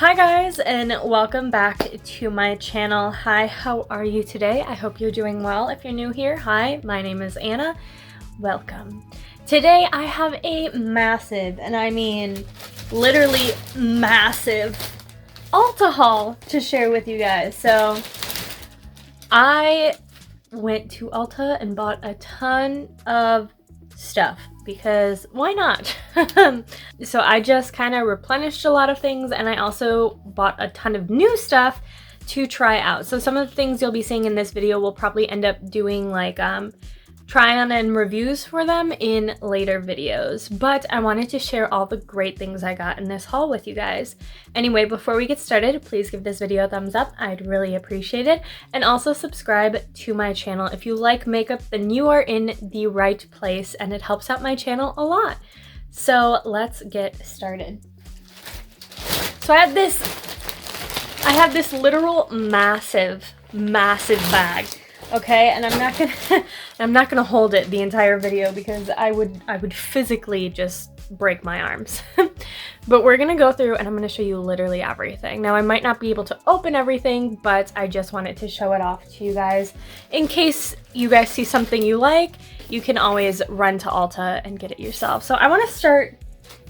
Hi guys, and welcome back to my channel. Hi, how are you today? I hope you're doing well. If you're new here, hi, my name is Anna. Welcome. Today I have a massive, and I mean literally massive, Ulta haul to share with you guys. So I went to Ulta and bought a ton of stuff because why not? So I just kind of replenished a lot of things, and I also bought a ton of new stuff to try out. So some of the things you'll be seeing in this video will probably end up doing like try on and reviews for them in later videos, but I wanted to share all the great things I got in this haul with you guys. Anyway, before we get started, please give this video a thumbs up. I'd really appreciate it. And also subscribe to my channel. If you like makeup, then you are in the right place, and it helps out my channel a lot. So let's get started. So I have this literal massive bag. Okay, and I'm not gonna hold it the entire video because I would physically just break my arms. But we're gonna go through and I'm gonna show you literally everything. Now I might not be able to open everything, but I just wanted to show it off to you guys. In case you guys see something you like, you can always run to Ulta and get it yourself. So I wanna start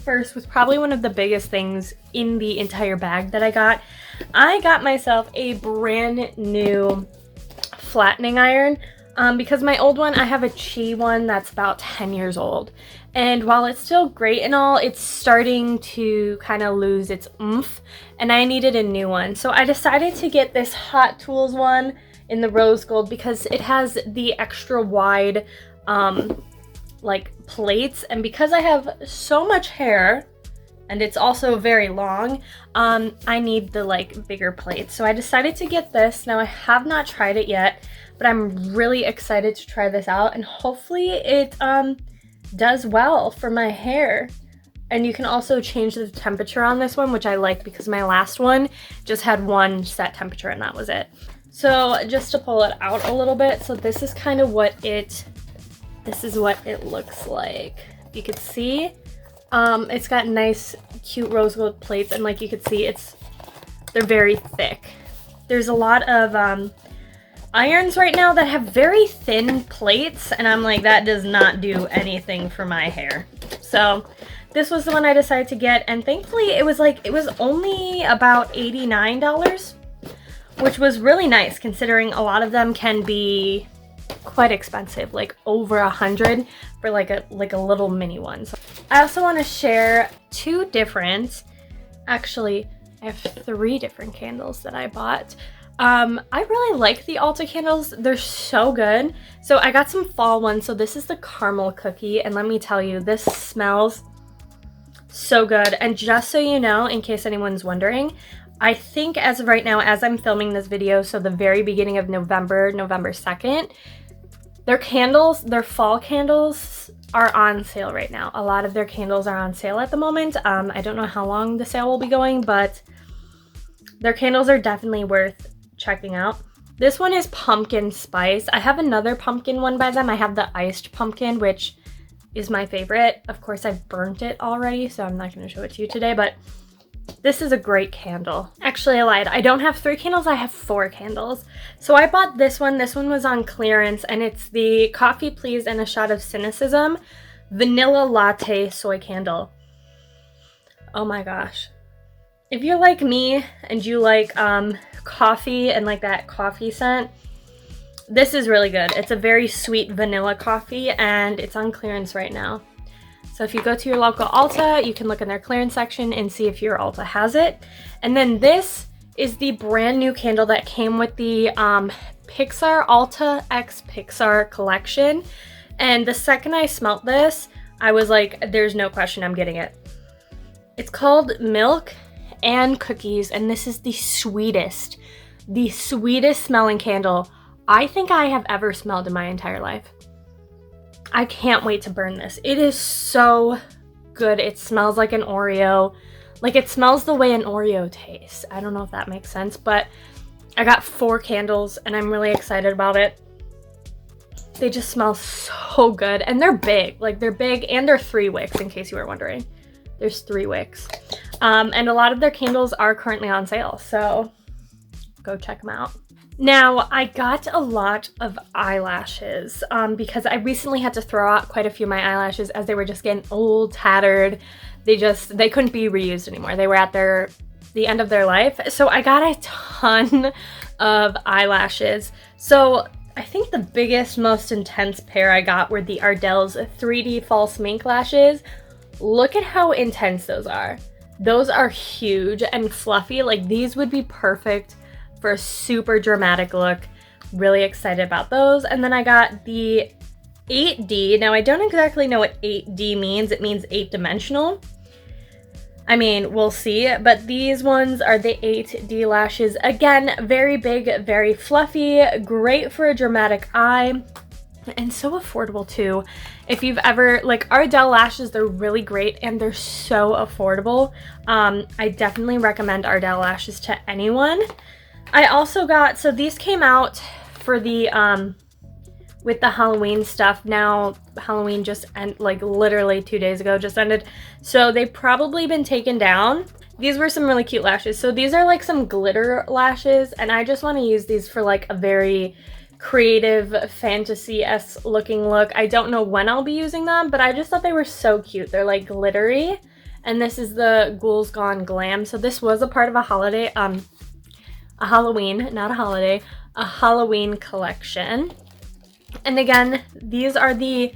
first with probably one of the biggest things in the entire bag that I got. I got myself a brand new flattening iron because my old one, I have a Chi one that's about 10 years old, and while it's still great and all, it's starting to kind of lose its oomph, and I needed a new one. So I decided to get this Hot Tools one in the rose gold because it has the extra wide like plates, and because I have so much hair and it's also very long, I need the like bigger plates. So I decided to get this. Now I have not tried it yet, but I'm really excited to try this out, and hopefully it does well for my hair. And you can also change the temperature on this one, which I like because my last one just had one set temperature and that was it. So just to pull it out a little bit, so this is kind of what it looks like. You could see it's got nice cute rose gold plates, and like you could see they're very thick. There's a lot of irons right now that have very thin plates, and I'm like, that does not do anything for my hair. So this was the one I decided to get, and thankfully it was only about $89, which was really nice considering a lot of them can be quite expensive, like over $100 for like a little mini one. So I also want to share actually I have 3 different candles that I bought. I really like the Ulta candles. They're so good. So I got some fall ones. So this is the caramel cookie, and let me tell you, this smells so good. And just so you know, in case anyone's wondering, I think as of right now, as I'm filming this video, so the very beginning of November 2nd, their fall candles are on sale right now. A lot of their candles are on sale at the moment. I don't know how long the sale will be going, but their candles are definitely worth checking out. This one is pumpkin spice. I have another pumpkin one by them. I have the iced pumpkin, which is my favorite. Of course, I've burnt it already, so I'm not going to show it to you today, but this is a great candle. Actually, I lied. I don't have 3 candles, I have 4 candles. So I bought this one. This one was on clearance, and it's the Coffee Please and a Shot of Cynicism Vanilla Latte Soy Candle. Oh my gosh. If you're like me and you like coffee and like that coffee scent, this is really good. It's a very sweet vanilla coffee, and it's on clearance right now. So if you go to your local Ulta, you can look in their clearance section and see if your Ulta has it. And then this is the brand new candle that came with the Pixar Ulta X Pixar collection. And the second I smelt this, I was like, there's no question I'm getting it. It's called Milk and Cookies, and this is the sweetest smelling candle I think I have ever smelled in my entire life. I can't wait to burn this. It is so good. It smells like an Oreo. Like, it smells the way an Oreo tastes. I don't know if that makes sense, but I got 4 candles and I'm really excited about it. They just smell so good, and they're big. Like, they're big, and they're 3 wicks, in case you were wondering. There's 3 wicks. And a lot of their candles are currently on sale, so go check them out. Now, I got a lot of eyelashes because I recently had to throw out quite a few of my eyelashes as they were just getting old, tattered. They couldn't be reused anymore. They were at the end of their life. So I got a ton of eyelashes. So I think the biggest, most intense pair I got were the Ardell's 3D False Mink Lashes. Look at how intense those are. Those are huge and fluffy. Like, these would be perfect for a super dramatic look. Really excited about those. And then I got the 8D. Now, I don't exactly know what 8D means. It means 8-dimensional. I mean, we'll see. But these ones are the 8D lashes. Again, very big, very fluffy, great for a dramatic eye, and so affordable too. If you've ever, like, Ardell Lashes, they're really great and they're so affordable. I definitely recommend Ardell Lashes to anyone. I also got, so these came out for the, with the Halloween stuff. Now, Halloween just ended, like, literally 2 days ago just ended. So they've probably been taken down. These were some really cute lashes. So these are like some glitter lashes, and I just want to use these for like a very creative, fantasy-esque looking look. I don't know when I'll be using them, but I just thought they were so cute. They're like glittery. And this is the Ghouls Gone Glam. So this was a part of a holiday, a Halloween, not a holiday, a Halloween collection. And again, these are the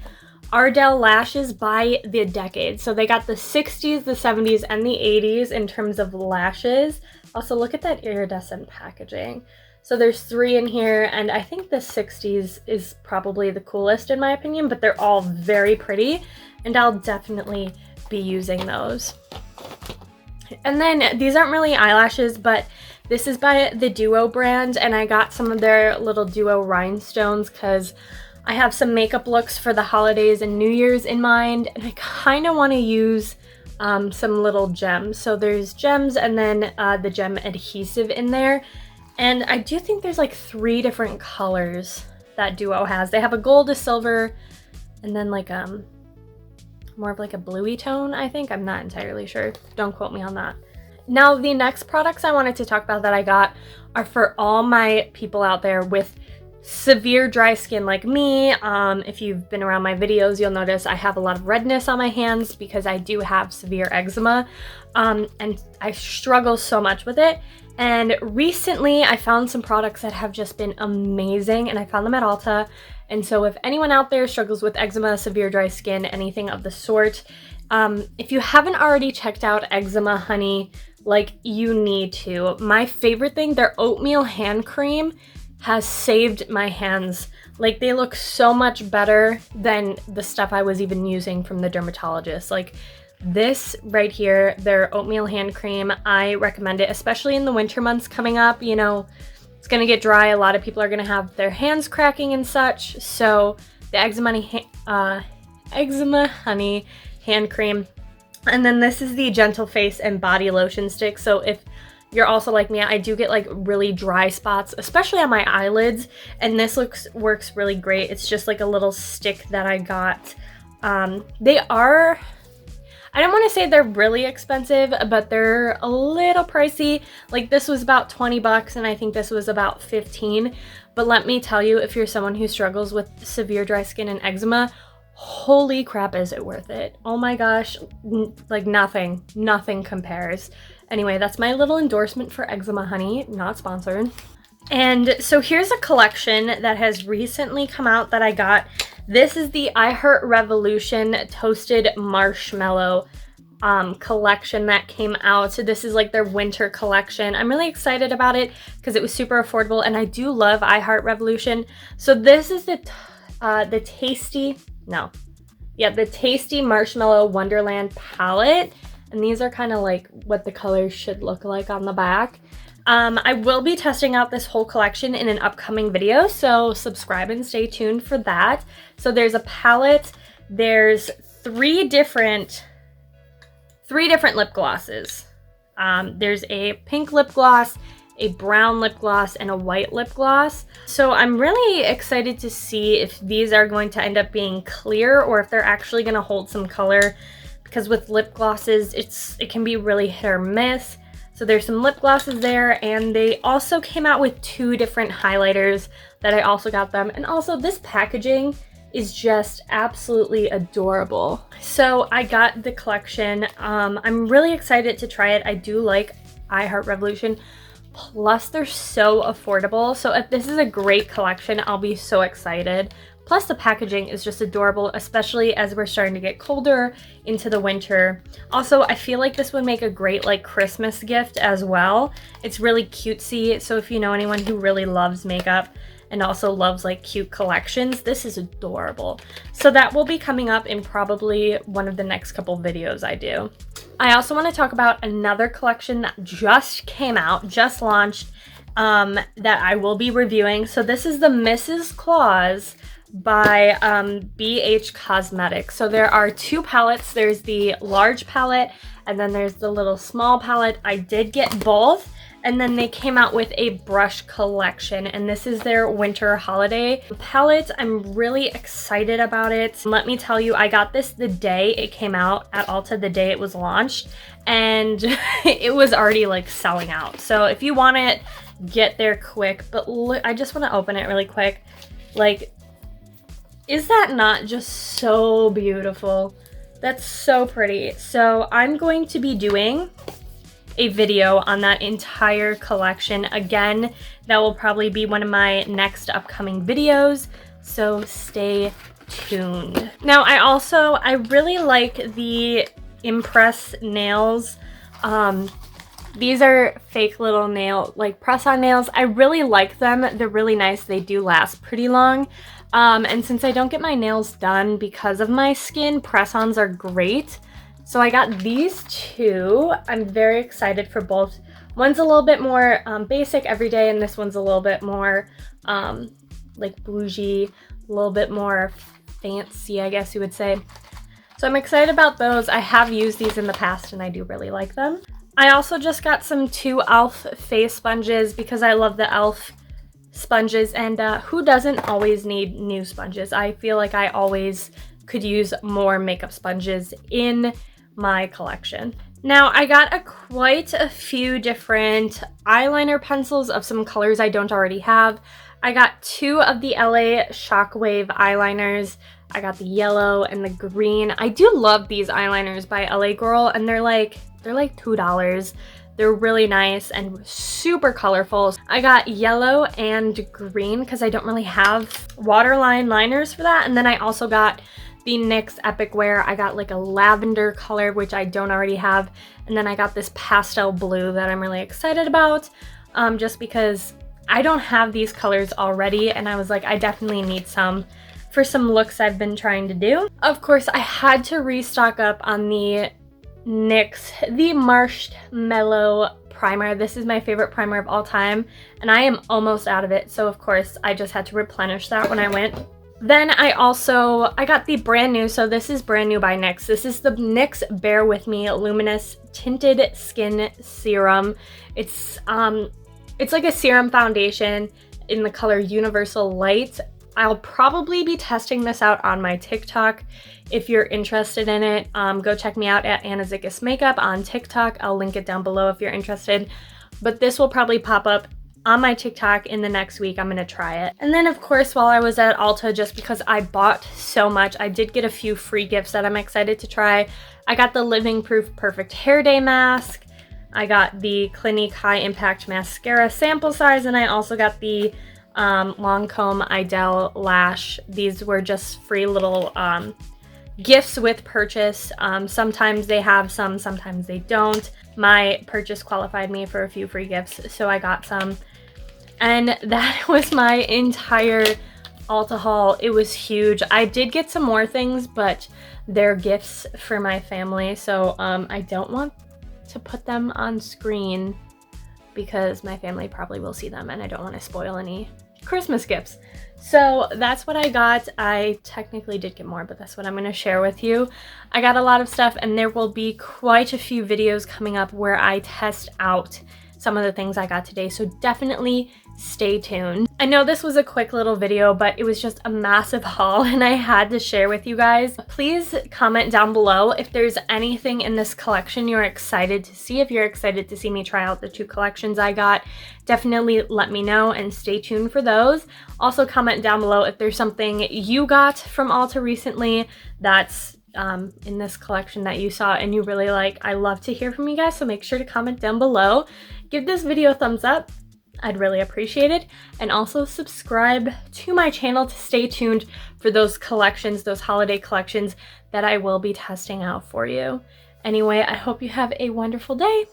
Ardell Lashes by the decade. So they got the 60s, the 70s, and the 80s in terms of lashes. Also, look at that iridescent packaging. So there's 3 in here, and I think the 60s is probably the coolest in my opinion, but they're all very pretty, and I'll definitely be using those. And then these aren't really eyelashes, but this is by the Duo brand, and I got some of their little Duo rhinestones because I have some makeup looks for the holidays and New Year's in mind, and I kind of want to use some little gems. So there's gems and then the gem adhesive in there. And I do think there's like 3 different colors that Duo has. They have a gold, a silver, and then like more of like a bluey tone, I think. I'm not entirely sure. Don't quote me on that. Now, the next products I wanted to talk about that I got are for all my people out there with severe dry skin like me. If you've been around my videos, you'll notice I have a lot of redness on my hands because I do have severe eczema, and I struggle so much with it. And recently I found some products that have just been amazing, and I found them at Ulta. And so if anyone out there struggles with eczema, severe dry skin, anything of the sort, if you haven't already checked out Eczema Honey, like, you need to. My favorite thing, their oatmeal hand cream has saved my hands. Like, they look so much better than the stuff I was even using from the dermatologist. Like, this right here, their oatmeal hand cream, I recommend it, especially in the winter months coming up. You know, it's gonna get dry. A lot of people are gonna have their hands cracking and such. So the Eczema Honey hand cream. And then this is the Gentle Face and Body Lotion Stick. So if you're also like me, I do get like really dry spots, especially on my eyelids, and this works really great. It's just like a little stick that I got. They are, I don't want to say they're really expensive, but they're a little pricey. Like, this was about 20 bucks, and I think this was about 15. But let me tell you, if you're someone who struggles with severe dry skin and eczema, holy crap, is it worth it? Oh my gosh, like nothing compares. Anyway, that's my little endorsement for Eczema Honey, not sponsored. And so here's a collection that has recently come out that I got. This is the I Heart Revolution Toasted Marshmallow collection that came out. So this is like their winter collection. I'm really excited about it because it was super affordable, and I do love I Heart Revolution. So this is the Tasty Marshmallow Wonderland palette. And these are kind of like what the colors should look like on the back. I will be testing out this whole collection in an upcoming video, so subscribe and stay tuned for that. So there's a palette. There's three different lip glosses. There's a pink lip gloss, a brown lip gloss, and a white lip gloss. So I'm really excited to see if these are going to end up being clear or if they're actually going to hold some color, because with lip glosses, it can be really hit or miss. So there's some lip glosses there, and they also came out with 2 different highlighters that I also got them. And also this packaging is just absolutely adorable. So I got the collection. I'm really excited to try it. I do like I Heart Revolution. Plus they're so affordable. So if this is a great collection, I'll be so excited. Plus the packaging is just adorable, especially as we're starting to get colder into the winter. Also, I feel like this would make a great like Christmas gift as well. It's really cutesy, so if you know anyone who really loves makeup and also loves like cute collections, this is adorable. So that will be coming up in probably one of the next couple videos I do. I also want to talk about another collection that just came out, just launched, that I will be reviewing. So this is the Mrs. Claus by BH Cosmetics. So there are 2 palettes. There's the large palette and then there's the little small palette. I did get both, and then they came out with a brush collection, and this is their winter holiday palette. I'm really excited about it. Let me tell you, I got this the day it came out at Ulta, the day it was launched, and it was already like selling out. So if you want it, get there quick. But look, I just want to open it really quick. Like, is that not just so beautiful? That's so pretty. So I'm going to be doing a video on that entire collection. Again, that will probably be one of my next upcoming videos, so stay tuned. Now, I really like the Impress nails. These are fake little nail, like press-on nails. I really like them. They're really nice. They do last pretty long. And since I don't get my nails done because of my skin, press-ons are great. So I got these 2. I'm very excited for both. One's a little bit more basic everyday, and this one's a little bit more like bougie, a little bit more fancy, I guess you would say. So I'm excited about those. I have used these in the past and I do really like them. I also just got some 2 e.l.f. face sponges because I love the e.l.f. sponges, and who doesn't always need new sponges? I feel like I always could use more makeup sponges in my collection. Now, I got quite a few different eyeliner pencils of some colors I don't already have. I got 2 of the LA Shockwave Eyeliners. I got the yellow and the green. I do love these eyeliners by LA Girl, and they're like $2. They're really nice and super colorful. I got yellow and green because I don't really have waterline liners for that. And then I also got the NYX Epic Wear. I got like a lavender color, which I don't already have. And then I got this pastel blue that I'm really excited about, just because I don't have these colors already. And I was like, I definitely need some for some looks I've been trying to do. Of course, I had to restock up on the NYX, the Marshmallow primer. This is my favorite primer of all time, and I am almost out of it. So of course, I just had to replenish that when I went. Then I got the brand new, so this is brand new by NYX. This is the NYX Bear With Me Luminous Tinted Skin Serum. It's like a serum foundation in the color Universal Light. I'll probably be testing this out on my TikTok. If you're interested in it, go check me out at Anna Zickus Makeup on TikTok. I'll link it down below if you're interested. But this will probably pop up on my TikTok in the next week. I'm gonna try it. And then of course, while I was at Ulta, just because I bought so much, I did get a few free gifts that I'm excited to try. I got the Living Proof Perfect Hair Day Mask. I got the Clinique High Impact Mascara sample size, and I also got the Lancome Ardell Lash. These were just free little gifts with purchase. Sometimes they have some, sometimes they don't. My purchase qualified me for a few free gifts, so I got some. And that was my entire Ulta haul. It was huge. I did get some more things, but they're gifts for my family, so I don't want to put them on screen because my family probably will see them and I don't want to spoil any Christmas gifts. So that's what I got. I technically did get more, but that's what I'm going to share with you. I got a lot of stuff, and there will be quite a few videos coming up where I test out some of the things I got today, so definitely stay tuned. I know this was a quick little video, but it was just a massive haul and I had to share with you guys. Please comment down below if there's anything in this collection you're excited to see. If you're excited to see me try out the 2 collections I got, definitely let me know and stay tuned for those. Also comment down below if there's something you got from Ulta recently that's in this collection that you saw and you really like. I love to hear from you guys, so make sure to comment down below. Give this video a thumbs up. I'd really appreciate it. And also subscribe to my channel to stay tuned for those collections, those holiday collections that I will be testing out for you. Anyway, I hope you have a wonderful day.